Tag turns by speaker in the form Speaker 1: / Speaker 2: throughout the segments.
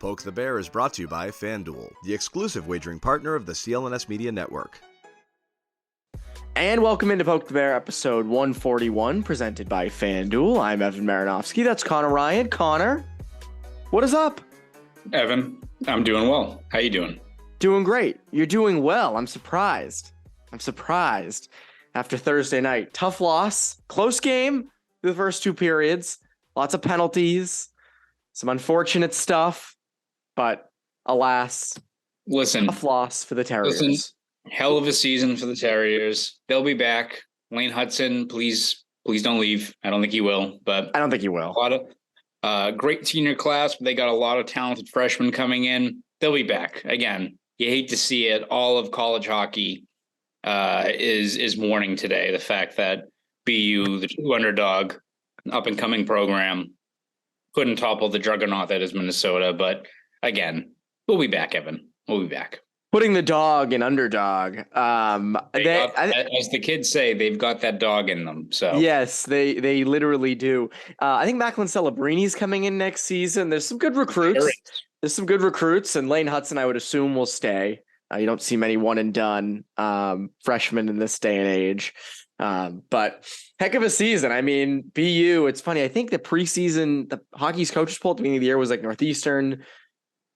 Speaker 1: Poke the Bear is brought to you by FanDuel, the exclusive wagering partner of the CLNS Media Network.
Speaker 2: And welcome into Poke the Bear, episode 141, presented by FanDuel. I'm Evan Marinofsky. That's Conor Ryan. Connor, what is up?
Speaker 3: Evan, I'm doing well. How you doing?
Speaker 2: Doing great. You're doing well. I'm surprised. After Thursday night. Tough loss. Close game the first two periods. Lots of penalties. Some unfortunate stuff. But alas, tough loss for the Terriers.
Speaker 3: Hell of a season for the Terriers. They'll be back. Lane Hudson, please don't leave. I don't think he will, but
Speaker 2: I don't think he will.
Speaker 3: A lot of great senior class, but they got a lot of talented freshmen coming in. They'll be back. Again, you hate to see it. All of college hockey is mourning today. The fact that BU, the true underdog, up and coming program, couldn't topple the juggernaut that is Minnesota. But again, we'll be back, Evan. We'll be back.
Speaker 2: Putting the dog in underdog.
Speaker 3: As the kids say, they've got that dog in them. So
Speaker 2: yes, they literally do. I think Macklin Celebrini's coming in next season. There's some good recruits. And Lane Hudson, I would assume, will stay. You don't see many one and done freshmen in this day and age. But heck of a season. I mean, BU, it's funny. I think the preseason, the hockey's coaches poll at the beginning of the year was like Northeastern,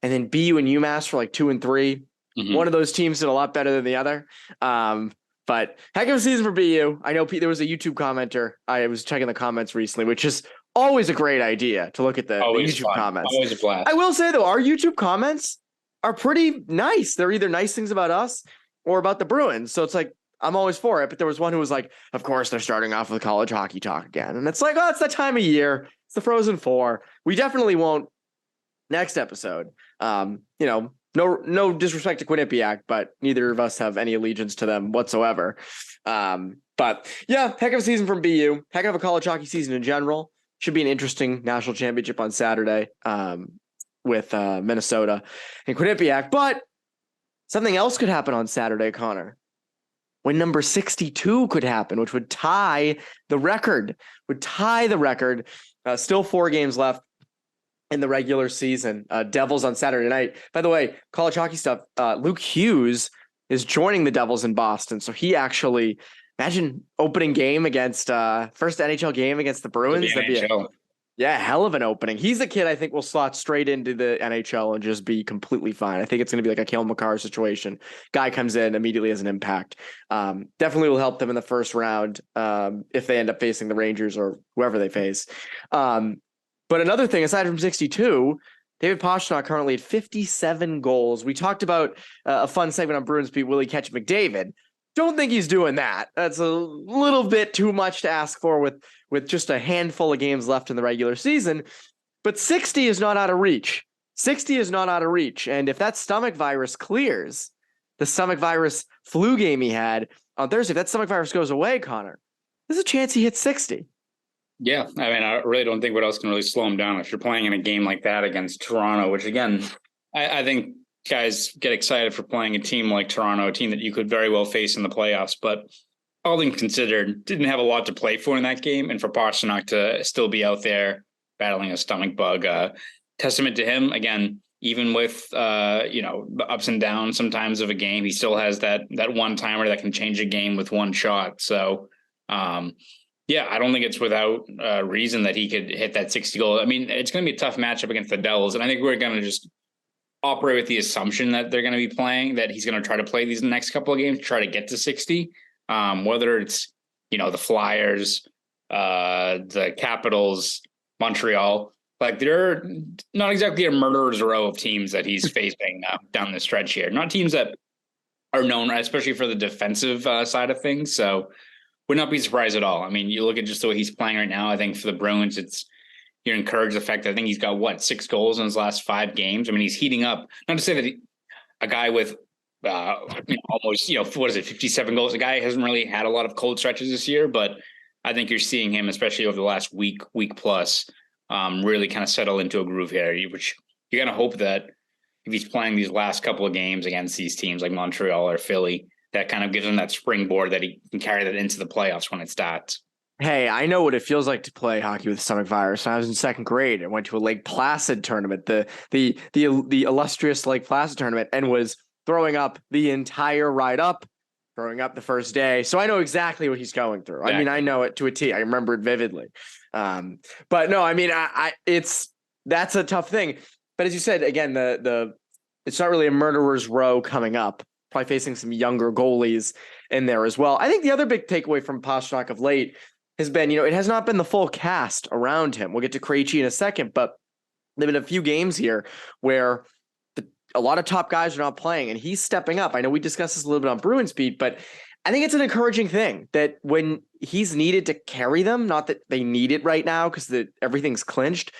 Speaker 2: and then BU and UMass were like 2 and 3. Mm-hmm. One of those teams did a lot better than the other. But heck of a season for BU. I know there was a YouTube commenter. I was checking the comments recently, which is always a great idea to look at the YouTube comments.
Speaker 3: Always a blast.
Speaker 2: I will say, though, our YouTube comments are pretty nice. They're either nice things about us or about the Bruins. So it's like, I'm always for it. But there was one who was like, of course, they're starting off with college hockey talk again. And it's like, oh, it's that time of year. It's the Frozen Four. We definitely won't next episode. No disrespect to Quinnipiac, but neither of us have any allegiance to them whatsoever. But yeah, heck of a season from BU. Heck of a college hockey season in general. Should be an interesting national championship on Saturday with Minnesota and Quinnipiac. But something else could happen on Saturday, Connor. When number 62 could happen, which would tie the record. Still 4 games left in the regular season. Devils on Saturday night. By the way, college hockey stuff. Luke Hughes is joining the Devils in Boston. So he actually, imagine opening game against first NHL game against the Bruins. That'd be hell of an opening. He's a kid I think will slot straight into the NHL and just be completely fine. I think it's going to be like a Cale Makar situation. Guy comes in, immediately has an impact. Definitely will help them in the first round if they end up facing the Rangers or whoever they face. But another thing, aside from 62, David Pastrnak currently at 57 goals. We talked about a fun segment on Bruins beat Willie Catch McDavid. Don't think he's doing that. That's a little bit too much to ask for with just a handful of games left in the regular season. But 60 is not out of reach. And if that stomach virus clears, the stomach virus flu game he had on Thursday, if that stomach virus goes away, Connor, there's a chance he hits 60.
Speaker 3: Yeah, I mean, I really don't think what else can really slow him down if you're playing in a game like that against Toronto, which, again, I think guys get excited for playing a team like Toronto, a team that you could very well face in the playoffs. But all things considered, didn't have a lot to play for in that game. And for Pastrnak to still be out there battling a stomach bug, testament to him. Again, even with, the ups and downs sometimes of a game, he still has that one-timer that can change a game with one shot. So, yeah, I don't think it's without reason that he could hit that 60 goal. I mean, it's going to be a tough matchup against the Devils. And I think we're going to just operate with the assumption that they're going to be playing, that he's going to try to play these next couple of games, try to get to 60. Whether it's, the Flyers, the Capitals, Montreal, like they're not exactly a murderer's row of teams that he's facing down the stretch here. Not teams that are known, especially for the defensive side of things. So would not be surprised at all. I mean, you look at just the way he's playing right now. I think for the Bruins, you're encouraged the fact that I think he's got 6 goals in his last 5 games. I mean, he's heating up. Not to say that a guy with almost 57 goals. The guy hasn't really had a lot of cold stretches this year, but I think you're seeing him, especially over the last week plus, really kind of settle into a groove here. Which you're gonna hope that if he's playing these last couple of games against these teams like Montreal or Philly, that kind of gives him that springboard that he can carry that into the playoffs when it starts.
Speaker 2: Hey, I know what it feels like to play hockey with stomach virus. When I was in second grade, I went to a Lake Placid tournament, the illustrious Lake Placid tournament, and was throwing up the entire ride up, throwing up the first day. So I know exactly what he's going through. I mean, I know it to a T. I remember it vividly. But no, I mean, that's a tough thing. But as you said, again, it's not really a murderer's row coming up. Probably facing some younger goalies in there as well. I think the other big takeaway from Pastrnak of late has been, it has not been the full cast around him. We'll get to Krejci in a second, but there have been a few games here where a lot of top guys are not playing, and he's stepping up. I know we discussed this a little bit on Bruins beat, but I think it's an encouraging thing that when he's needed to carry them, not that they need it right now because everything's clinched,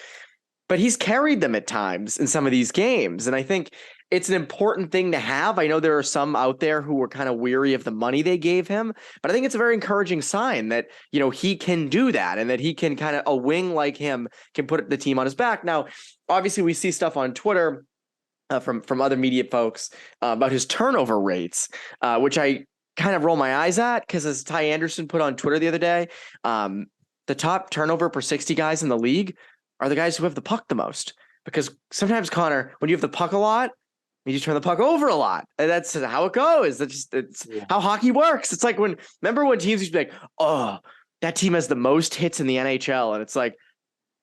Speaker 2: but he's carried them at times in some of these games. And I think it's an important thing to have. I know there are some out there who were kind of weary of the money they gave him, but I think it's a very encouraging sign that, he can do that and that he can kind of, a wing like him can put the team on his back. Now, obviously we see stuff on Twitter from other media folks about his turnover rates, which I kind of roll my eyes at because as Ty Anderson put on Twitter the other day, the top turnover per 60 guys in the league are the guys who have the puck the most. Because sometimes, Connor, when you have the puck a lot, you just turn the puck over a lot. And that's how it goes. It's how hockey works. It's like remember when teams used to be like, oh, that team has the most hits in the NHL. And it's like,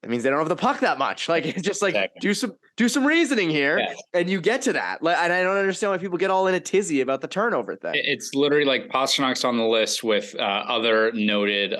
Speaker 2: that means they don't have the puck that much. Like, it's just like, exactly. do some reasoning here and you get to that. And I don't understand why people get all in a tizzy about the turnover thing.
Speaker 3: It's literally like Pasternak's on the list with other noted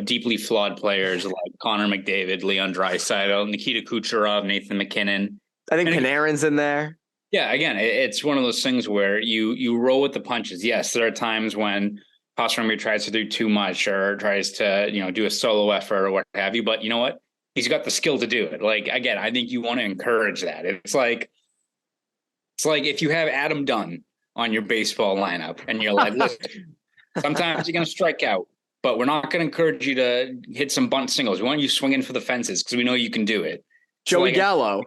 Speaker 3: deeply flawed players like Connor McDavid, Leon Draisaitl, Nikita Kucherov, Nathan McKinnon.
Speaker 2: I think Panarin's in there.
Speaker 3: Yeah, again, it's one of those things where you roll with the punches. Yes, there are times when Pastrnak tries to do too much or tries to, do a solo effort or what have you. But you know what? He's got the skill to do it. Like, again, I think you want to encourage that. It's like if you have Adam Dunn on your baseball lineup and you're like, listen, sometimes you're going to strike out, but we're not going to encourage you to hit some bunt singles. We want you swinging for the fences because we know you can do it.
Speaker 2: Joey Gallo.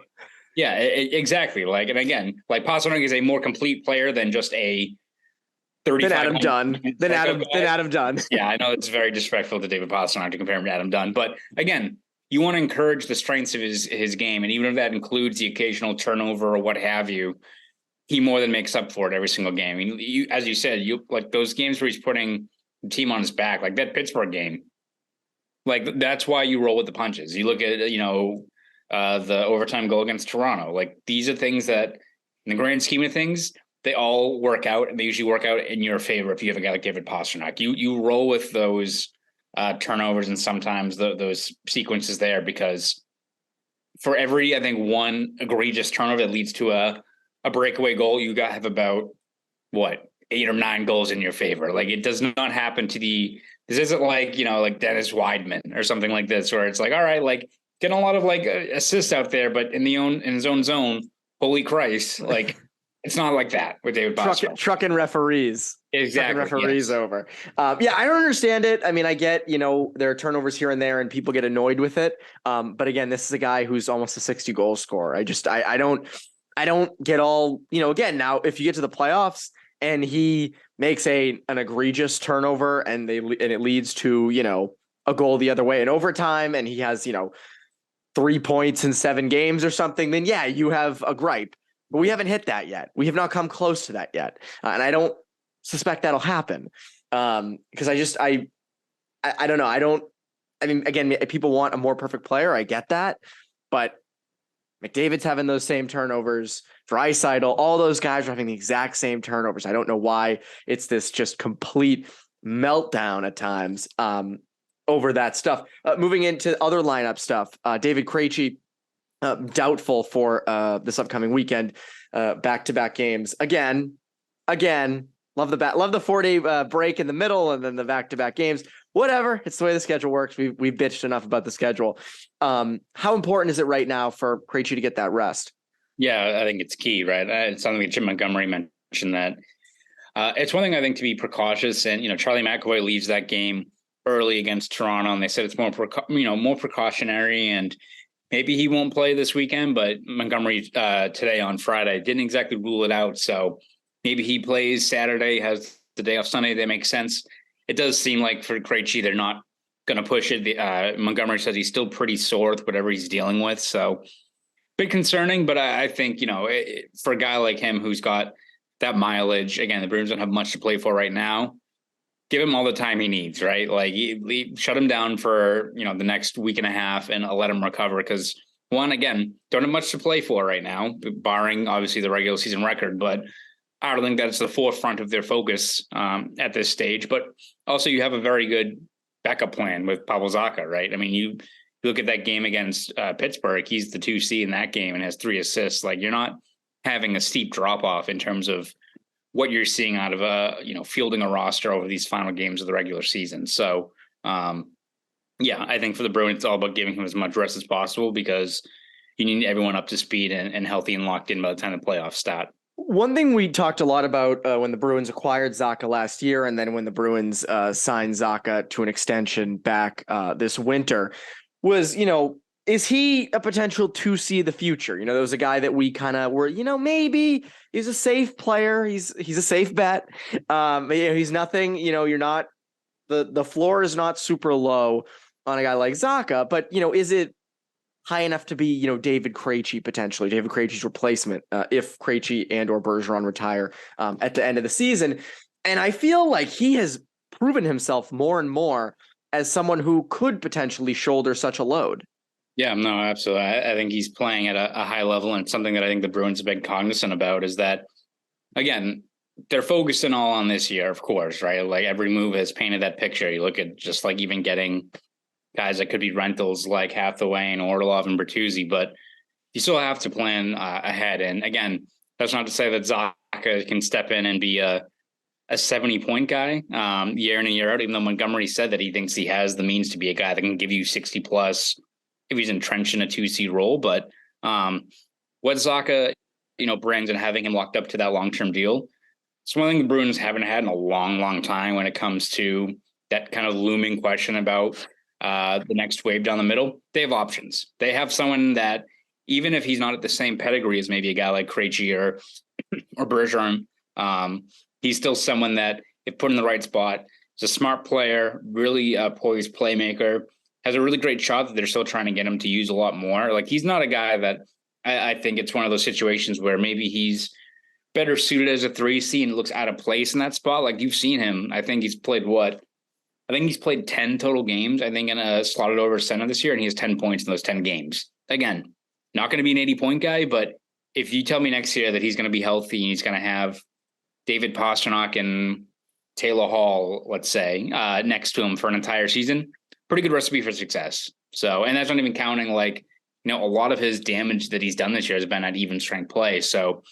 Speaker 3: Yeah, exactly. And again, Pastrnak is a more complete player than just a 35. Than
Speaker 2: Adam Dunn.
Speaker 3: Yeah, I know it's very disrespectful to David Pastrnak to compare him to Adam Dunn, but again, you want to encourage the strengths of his game, and even if that includes the occasional turnover or what have you, he more than makes up for it every single game. I mean, as you said, like those games where he's putting the team on his back, like that Pittsburgh game. Like that's why you roll with the punches. You look at the overtime goal against Toronto. Like these are things that, in the grand scheme of things, they all work out, and they usually work out in your favor if you have a guy like David Pastrnak. You roll with those turnovers and sometimes those sequences there, because for every, I think, one egregious turnover that leads to a breakaway goal, you got to have about 8 or 9 goals in your favor. Like it does not happen this isn't like Dennis Weidman or something like this, where it's like, all right, like getting a lot of assists out there, but in his own zone, holy Christ, like. It's not like that with David Pastrnak.
Speaker 2: Trucking referees.
Speaker 3: Exactly.
Speaker 2: Trucking referees over. I don't understand it. I mean, I get, there are turnovers here and there and people get annoyed with it. But again, this is a guy who's almost a 60 goal scorer. I don't get all, again, now if you get to the playoffs and he makes an egregious turnover and it leads to, a goal the other way in overtime and he has, 3 points in 7 games or something, then yeah, you have a gripe. But we haven't hit that yet. We have not come close to that yet. And I don't suspect that'll happen. Because I don't know. I mean, again, people want a more perfect player. I get that. But McDavid's having those same turnovers. Draisaitl, all those guys are having the exact same turnovers. I don't know why it's this just complete meltdown at times over that stuff. Moving into other lineup stuff, David Krejci, doubtful for this upcoming weekend, back-to-back games. Again, love the 4-day break in the middle and then the back-to-back games. Whatever, it's the way the schedule works. We've bitched enough about the schedule. How important is it right now for Krejci to get that rest?
Speaker 3: Yeah, I think it's key, right? It's something that Jim Montgomery mentioned that it's one thing I think to be precautious, and Charlie McAvoy leaves that game early against Toronto, and they said it's more precautionary and. Maybe he won't play this weekend, but Montgomery today on Friday didn't exactly rule it out. So maybe he plays Saturday, has the day off Sunday. That makes sense. it does seem like for Krejci, they're not going to push it. Montgomery says he's still pretty sore with whatever he's dealing with. So bit concerning, but I think, for a guy like him who's got that mileage, again, the Bruins don't have much to play for right now. Give him all the time he needs, right? Like shut him down for, the next week and a half and let him recover. Because one, again, don't have much to play for right now, barring obviously the regular season record, but I don't think that's the forefront of their focus at this stage. But also you have a very good backup plan with Pavel Zacha, right? I mean, you look at that game against Pittsburgh, he's the 2C in that game and has 3 assists. Like, you're not having a steep drop off in terms of what you're seeing out of fielding a roster over these final games of the regular season. So I think for the Bruins, it's all about giving him as much rest as possible because you need everyone up to speed and healthy and locked in by the time the playoffs start.
Speaker 2: One thing we talked a lot about when the Bruins acquired Zacha last year, and then when the Bruins signed Zacha to an extension back this winter, was, is he a potential 2C of the future? There was a guy that we kind of were, maybe he's a safe player. He's a safe bet. He's nothing, you're not, the floor is not super low on a guy like Zacha, but, is it high enough to be, David Krejci potentially, David Krejci's replacement if Krejci and or Bergeron retire at the end of the season? And I feel like he has proven himself more and more as someone who could potentially shoulder such a load.
Speaker 3: Yeah, no, absolutely. I think he's playing at a high level, and it's something that I think the Bruins have been cognizant about is that, again, they're focusing all on this year, of course, right? Like every move has painted that picture. You look at just like even getting guys that could be rentals like Hathaway and Orlov and Bertuzzi, but you still have to plan ahead. And again, that's not to say that Zacha can step in and be a 70-point guy year in and year out, even though Montgomery said that he thinks he has the means to be a guy that can give you 60 plus if he's entrenched in a 2C role. But what Zacha, brings and having him locked up to that long-term deal, it's one thing the Bruins haven't had in a long, long time when it comes to that kind of looming question about the next wave down the middle. They have options. They have someone that, even if he's not at the same pedigree as maybe a guy like Krejci or Bergeron, he's still someone that, if put in the right spot, is a smart player, really poised playmaker, has a really great shot that they're still trying to get him to use a lot more. Like, he's not a guy that I think it's one of those situations where maybe he's better suited as a 3C and looks out of place in that spot. Like, you've seen him. I think he's played 10 total games, I think, in a slotted over center this year, and he has 10 points in those 10 games. Again, not going to be an 80-point guy, but if you tell me next year that he's going to be healthy and he's going to have David Pastrnak and Taylor Hall, let's say, next to him for an entire season, pretty good recipe for success. So, and that's not even counting a lot of his damage that he's done this year has been at even strength play. So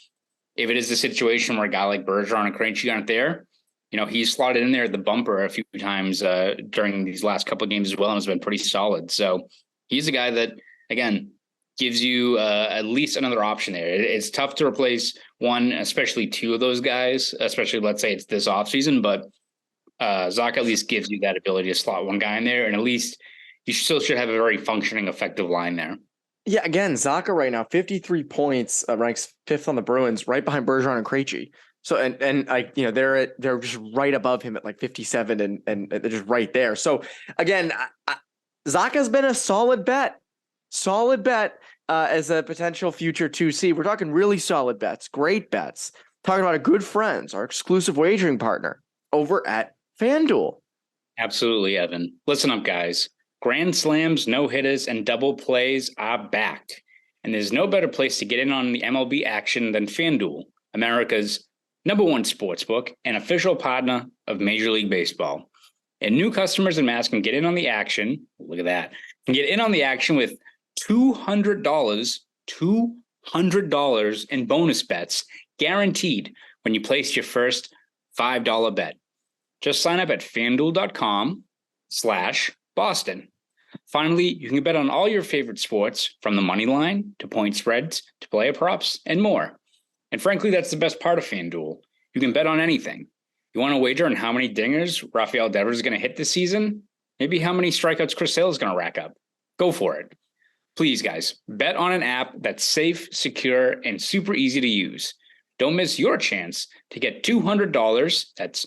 Speaker 3: if it is a situation where a guy like Bergeron and Krejci aren't there, he's slotted in there at the bumper a few times during these last couple of games as well, and has been pretty solid. So he's a guy that, again, gives you at least another option there. It's tough to replace one, especially two of those guys, especially let's say it's this offseason, but Zacha at least gives you that ability to slot one guy in there, and at least you still should have a very functioning, effective line there.
Speaker 2: Yeah, again, Zacha right now, 53 points, ranks 5th on the Bruins, right behind Bergeron and Krejci. So, and they're just right above him at like 57 and they're just right there. So again, Zacha's been a solid bet as a potential future 2C. We're talking really solid bets, great bets. Talking about our good friends, our exclusive wagering partner over at FanDuel.
Speaker 3: Absolutely, Evan. Listen up, guys. Grand slams, no-hitters, and double plays are back. And there's no better place to get in on the MLB action than FanDuel, America's #1 sportsbook and official partner of Major League Baseball. And new customers and Mass can get in on the action. Look at that. Can get in on the action with $200 in bonus bets guaranteed when you place your first $5 bet. Just sign up at FanDuel.com/Boston. Finally, you can bet on all your favorite sports, from the money line to point spreads to player props and more. And frankly, that's the best part of FanDuel. You can bet on anything. You want to wager on how many dingers Rafael Devers is going to hit this season? Maybe how many strikeouts Chris Sale is going to rack up? Go for it. Please, guys, bet on an app that's safe, secure, and super easy to use. Don't miss your chance to get $200. That's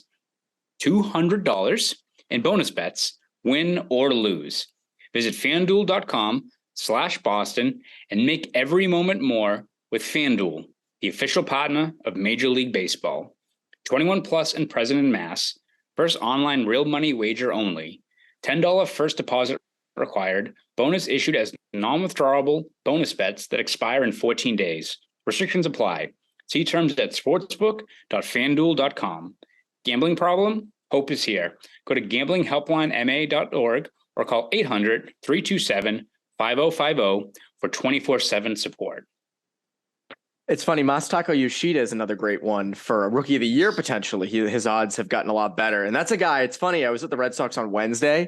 Speaker 3: $200 in bonus bets, win or lose. Visit FanDuel.com/Boston and make every moment more with FanDuel, the official partner of Major League Baseball. 21 plus and present in Mass. First online real money wager only. $10 first deposit required. Bonus issued as non-withdrawable bonus bets that expire in 14 days. Restrictions apply. See terms at sportsbook.fanduel.com. Gambling problem? Hope is here. Go to gamblinghelplinema.org or call 800-327-5050 for 24/7 support.
Speaker 2: It's funny. Masataka Yoshida is another great one for a rookie of the year, potentially. His odds have gotten a lot better. And that's a guy. It's funny. I was at the Red Sox on Wednesday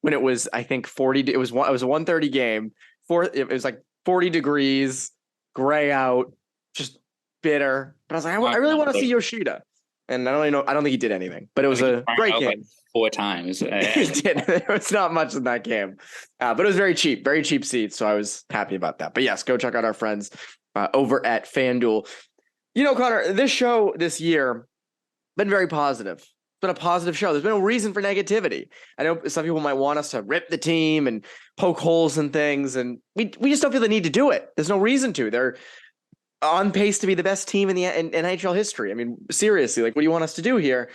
Speaker 2: when it was, I think 40, it was a 1:30 game. It was like 40 degrees, gray out, just bitter. But I was like, I really want to see Yoshida. And I don't think he did anything, but it was a great game.
Speaker 3: Like 4 times.
Speaker 2: He did. There was not much in that game, but it was very cheap seats. So I was happy about that. But yes, go check out our friends over at FanDuel. Connor, this show this year been very positive. It's been a positive show. There's been no reason for negativity. I know some people might want us to rip the team and poke holes in things, and we just don't feel the need to do it. There's no reason to. They're on pace to be the best team in NHL history. I mean, seriously, like, what do you want us to do here?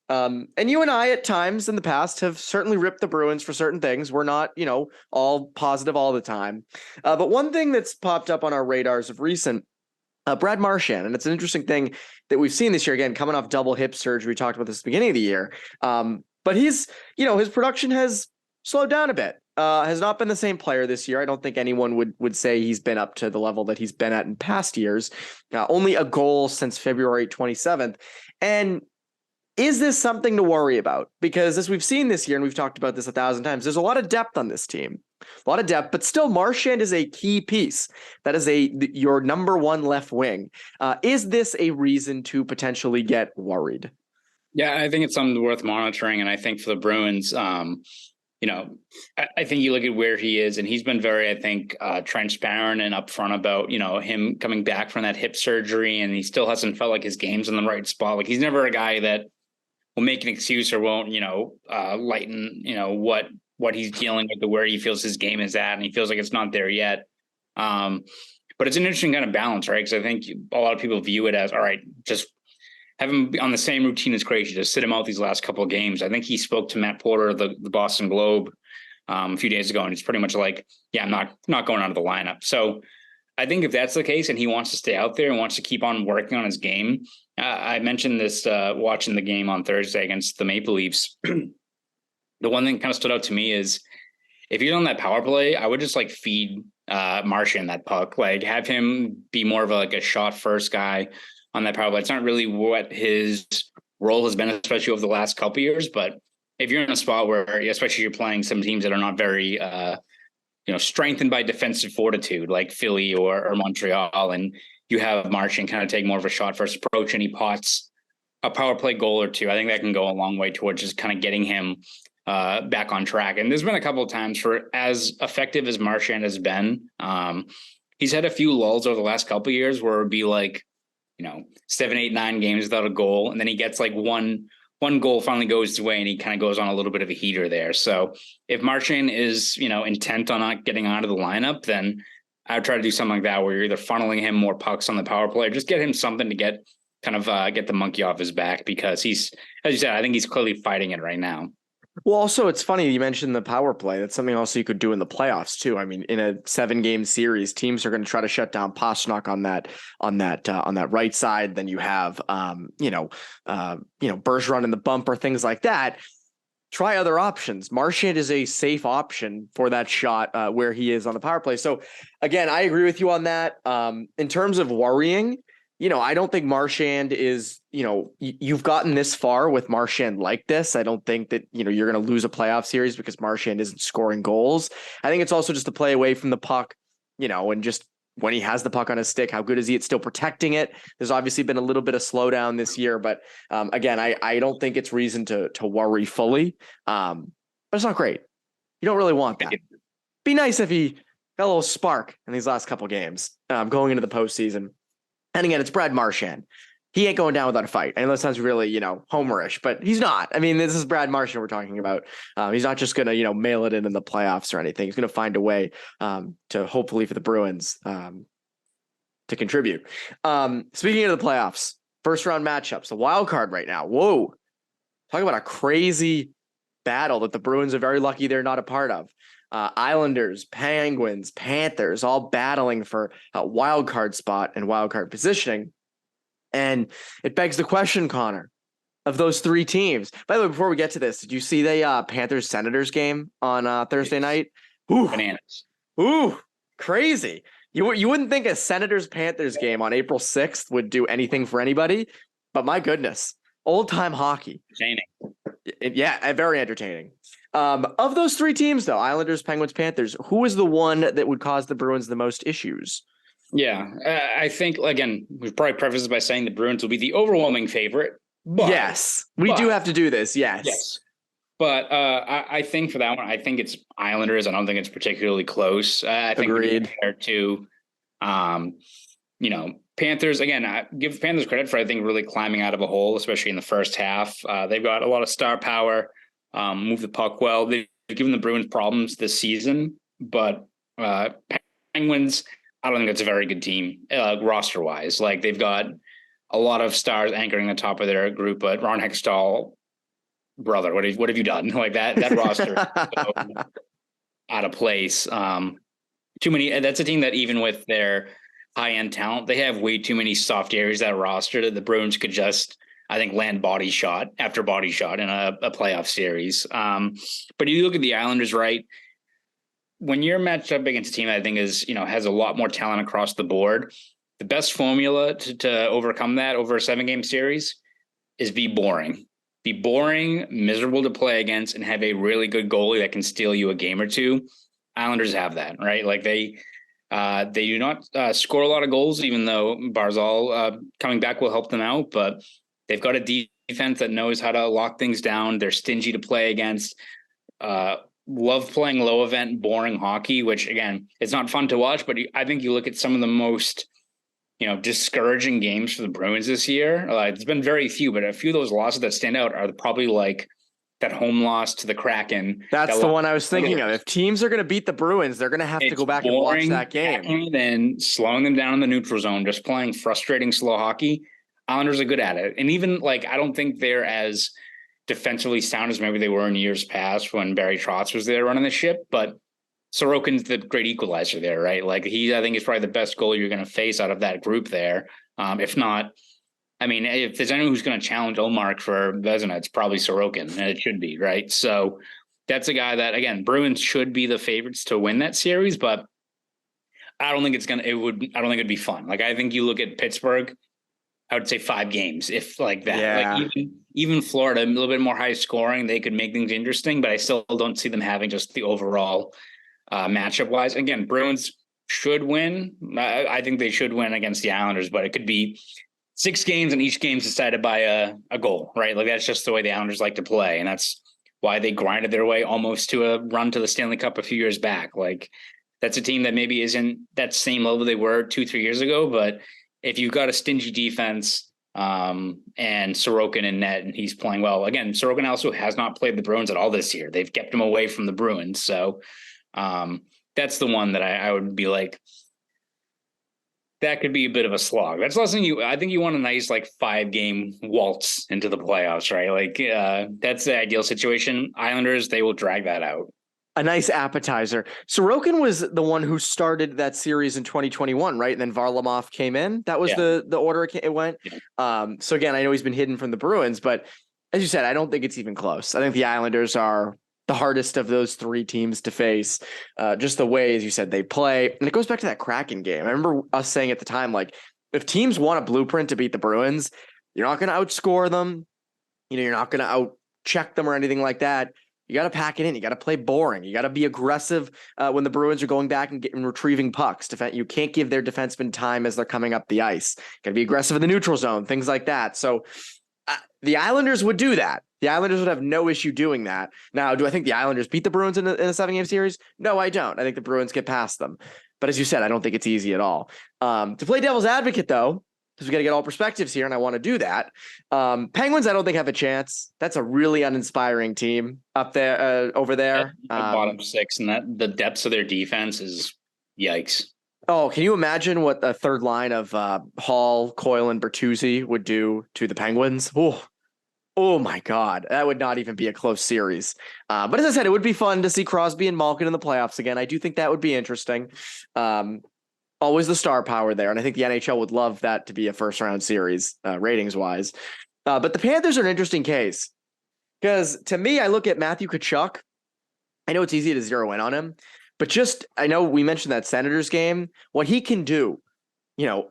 Speaker 2: And you and I, at times in the past, have certainly ripped the Bruins for certain things. We're not, all positive all the time. But one thing that's popped up on our radars of recent, Brad Marchand, and it's an interesting thing that we've seen this year, again, coming off double hip surgery. We talked about this at the beginning of the year. But he's, his production has slowed down a bit. Has not been the same player this year. I don't think anyone would say he's been up to the level that he's been at in past years. Only a goal since February 27th. And is this something to worry about? Because as we've seen this year, and we've talked about this 1,000 times, there's a lot of depth on this team. A lot of depth, but still Marchand is a key piece. That is your number one left wing. Is this a reason to potentially get worried?
Speaker 3: Yeah, I think it's something worth monitoring. And I think for the Bruins, I think you look at where he is, and he's been very, I think, transparent and upfront about, him coming back from that hip surgery, and he still hasn't felt like his game's in the right spot. Like, he's never a guy that will make an excuse or won't, lighten, what he's dealing with, where he feels his game is at, and he feels like it's not there yet. But it's an interesting kind of balance, right? Because I think a lot of people view it as, all right, just have him be on the same routine as Krejci, just sit him out these last couple of games. I think he spoke to Matt Porter of the Boston Globe a few days ago, and it's pretty much like, yeah, I'm not going out of the lineup. So I think if that's the case and he wants to stay out there and wants to keep on working on his game, I mentioned this watching the game on Thursday against the Maple Leafs. The one thing kind of stood out to me is if he's on that power play, I would just like feed Marchand that puck, like have him be more of a shot first guy on that power play. It's not really what his role has been, especially over the last couple of years. But if you're in a spot where, especially you're playing some teams that are not very, strengthened by defensive fortitude, like Philly or Montreal, and you have Marchand kind of take more of a shot first approach, and he pots a power play goal or two, I think that can go a long way towards just kind of getting him back on track. And there's been a couple of times for as effective as Marchand has been, he's had a few lulls over the last couple of years where it would be like, 7, 8, 9 games without a goal. And then he gets like one goal finally goes his way, and he kind of goes on a little bit of a heater there. So if Marchand is, intent on not getting out of the lineup, then I would try to do something like that, where you're either funneling him more pucks on the power play, or just get him something to get the monkey off his back, because he's, as you said, I think he's clearly fighting it right now.
Speaker 2: Well, also, it's funny you mentioned the power play. That's something also you could do in the playoffs too. I mean, in a 7-game series, teams are going to try to shut down Pastrnak on that right side. Then you have, Bergeron in the bumper, things like that. Try other options. Marchand is a safe option for that shot where he is on the power play. So again, I agree with you on that. In terms of worrying, I don't think Marchand is, you've gotten this far with Marchand like this. I don't think that, you're going to lose a playoff series because Marchand isn't scoring goals. I think it's also just to play away from the puck, and just when he has the puck on his stick, how good is he at still protecting it? There's obviously been a little bit of slowdown this year, but again, I don't think it's reason to worry fully. But it's not great. You don't really want that. Be nice if he got a little spark in these last couple games going into the postseason. And again, it's Brad Marchand. he ain't going down without a fight. I know that sounds really, homerish, but he's not. I mean, this is Brad Marchand we're talking about. He's not just going to, mail it in the playoffs or anything. He's going to find a way to hopefully for the Bruins to contribute. Speaking of the playoffs, first round matchups, the wild card right now. Whoa. Talk about a crazy battle that the Bruins are very lucky they're not a part of. Islanders, Penguins, Panthers, all battling for a wild card spot and wild card positioning. And it begs the question, Connor, of those three teams. By the way, before we get to this, did you see the Panthers Senators game on Thursday night?
Speaker 3: Ooh, bananas.
Speaker 2: Ooh, crazy. You wouldn't think a Senators Panthers game on April 6th would do anything for anybody, but my goodness, old time hockey.
Speaker 3: Entertaining.
Speaker 2: Yeah, very entertaining. Of those three teams, though, Islanders, Penguins, Panthers, who is the one that would cause the Bruins the most issues?
Speaker 3: Yeah, I think, again, we probably preface this by saying the Bruins will be the overwhelming favorite. But,
Speaker 2: yes, we do have to do this. Yes.
Speaker 3: But I think for that one, I think it's Islanders. I don't think it's particularly close. I think compared to, Panthers, again, I give Panthers credit for, I think, really climbing out of a hole, especially in the first half. They've got a lot of star power, move the puck well. They've given the Bruins problems this season, but Penguins, I don't think that's a very good team roster-wise. Like, they've got a lot of stars anchoring the top of their group, but Ron Hextall, brother, what have you done? Like that roster so out of place. Too many. That's a team that even with their high-end talent, they have way too many soft areas that roster that the Bruins could just, I think, land body shot after body shot in a playoff series. But you look at the Islanders, right? When you're matched up against a team that I think is, has a lot more talent across the board, the best formula to overcome that over a 7-game series is be boring. Be boring, miserable to play against, and have a really good goalie that can steal you a game or two. Islanders have that, right? Like they do not score a lot of goals, even though Barzal coming back will help them out. But they've got a defense that knows how to lock things down. They're stingy to play against. Love playing low event, boring hockey, which again, it's not fun to watch. But I think you look at some of the most discouraging games for the Bruins this year. It's been very few, but a few of those losses that stand out are probably like that home loss to the Kraken.
Speaker 2: That's the one I was thinking of. If teams are going to beat the Bruins, they're going to have to go back and watch that game.
Speaker 3: And then slowing them down in the neutral zone, just playing frustrating, slow hockey. Islanders are good at it. And even I don't think they're as defensively sound as maybe they were in years past when Barry Trotz was there running the ship, but Sorokin's the great equalizer there, right? I think is probably the best goalie you're going to face out of that group there. If not, I mean, if there's anyone who's going to challenge Ullmark for Vezina, it's probably Sorokin, and it should be, right? So that's a guy that, again, Bruins should be the favorites to win that series, but I don't think I don't think it'd be fun. I think you look at Pittsburgh, I would say 5 games, if like that.
Speaker 2: Yeah.
Speaker 3: Even Florida, a little bit more high scoring, they could make things interesting, but I still don't see them having just the overall matchup wise. Again, Bruins should win. I think they should win against the Islanders, but it could be 6 games and each game's decided by a goal, right? That's just the way the Islanders like to play. And that's why they grinded their way almost to a run to the Stanley Cup a few years back. That's a team that maybe isn't that same level they were 2-3 years ago, but if you've got a stingy defense and Sorokin in net and he's playing well, again, Sorokin also has not played the Bruins at all this year. They've kept him away from the Bruins. So that's the one that I would be like, that could be a bit of a slog. That's less than I think you want a nice 5-game waltz into the playoffs, right? That's the ideal situation. Islanders, they will drag that out.
Speaker 2: A nice appetizer. Sorokin was the one who started that series in 2021, right? And then Varlamov came in. That was the order it went. Yeah. So again, I know he's been hidden from the Bruins, but as you said, I don't think it's even close. I think the Islanders are the hardest of those 3 teams to face. Just the way, as you said, they play. And it goes back to that Kraken game. I remember us saying at the time, if teams want a blueprint to beat the Bruins, you're not going to outscore them. You're not going to out-check them or anything like that. You got to pack it in. You got to play boring. You got to be aggressive when the Bruins are going back and retrieving pucks. You can't give their defensemen time as they're coming up the ice. Got to be aggressive in the neutral zone, things like that. So the Islanders would do that. The Islanders would have no issue doing that. Now, do I think the Islanders beat the Bruins in a 7-game series? No, I don't. I think the Bruins get past them. But as you said, I don't think it's easy at all. To play devil's advocate, though, because we got to get all perspectives here, and I want to do that. Penguins, I don't think have a chance. That's a really uninspiring team up there, over there.
Speaker 3: Bottom six, and that the depths of their defense is yikes.
Speaker 2: Oh, can you imagine what the third line of Hall, Coyle, and Bertuzzi would do to the Penguins? Oh my God, that would not even be a close series. But as I said, it would be fun to see Crosby and Malkin in the playoffs again. I do think that would be interesting. Always the star power there, and I think the NHL would love that to be a first round series, ratings wise. But the Panthers are an interesting case because to me, I look at Matthew Tkachuk. I know it's easy to zero in on him, but just I know we mentioned that Senators game, what he can do,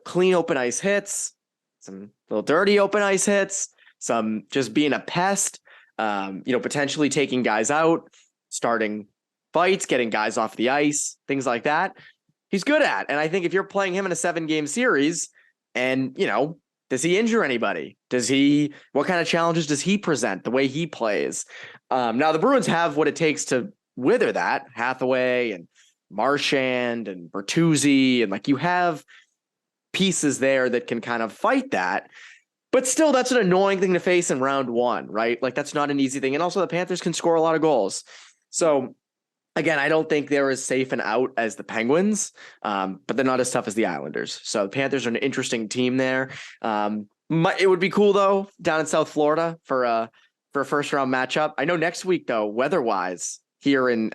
Speaker 2: clean open ice hits, some little dirty open ice hits, some just being a pest, potentially taking guys out, starting fights, getting guys off the ice, things like that. He's good at. And I think if you're playing him in a 7-game series and, does he injure anybody? What kind of challenges does he present the way he plays? Now the Bruins have what it takes to wither that. Hathaway and Marchand and Bertuzzi. And you have pieces there that can kind of fight that. But still, that's an annoying thing to face in round one, right? That's not an easy thing. And also the Panthers can score a lot of goals. So again, I don't think they're as safe and out as the Penguins, but they're not as tough as the Islanders. So the Panthers are an interesting team there. It would be cool though down in South Florida for a first round matchup. I know next week though, weather-wise here in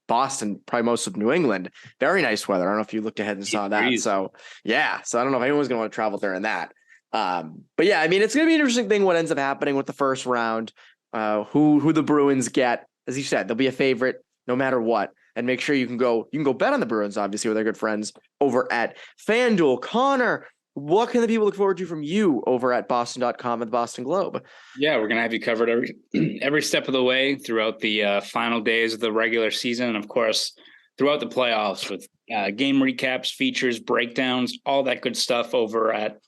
Speaker 2: Boston, probably most of New England, very nice weather. I don't know if you looked ahead and saw that. So yeah, so I don't know if anyone's going to want to travel during that. But yeah, I mean, it's going to be an interesting thing what ends up happening with the first round, who the Bruins get. As you said, they'll be a favorite no matter what. And make sure you can go bet on the Bruins, obviously, with our good friends over at FanDuel. Connor, what can the people look forward to from you over at Boston.com and the Boston Globe?
Speaker 3: Yeah, we're going to have you covered every step of the way throughout the final days of the regular season. And of course, throughout the playoffs with game recaps, features, breakdowns, all that good stuff over at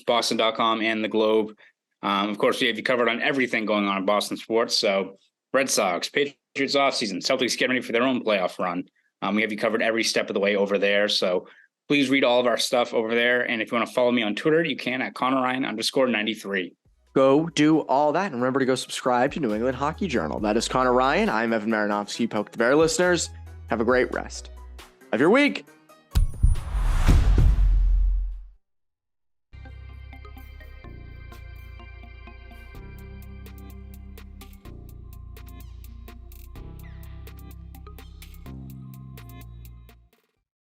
Speaker 3: Boston.com and the Globe. Of course, we have you covered on everything going on in Boston sports. So Red Sox, Patriots offseason, Celtics getting ready for their own playoff run. We have you covered every step of the way over there. So please read all of our stuff over there. And if you want to follow me on Twitter, you can at Conor Ryan _93.
Speaker 2: Go do all that. And remember to go subscribe to New England Hockey Journal. That is Conor Ryan. I'm Evan Marinofsky, Poke the Bear listeners. Have a great rest of your week.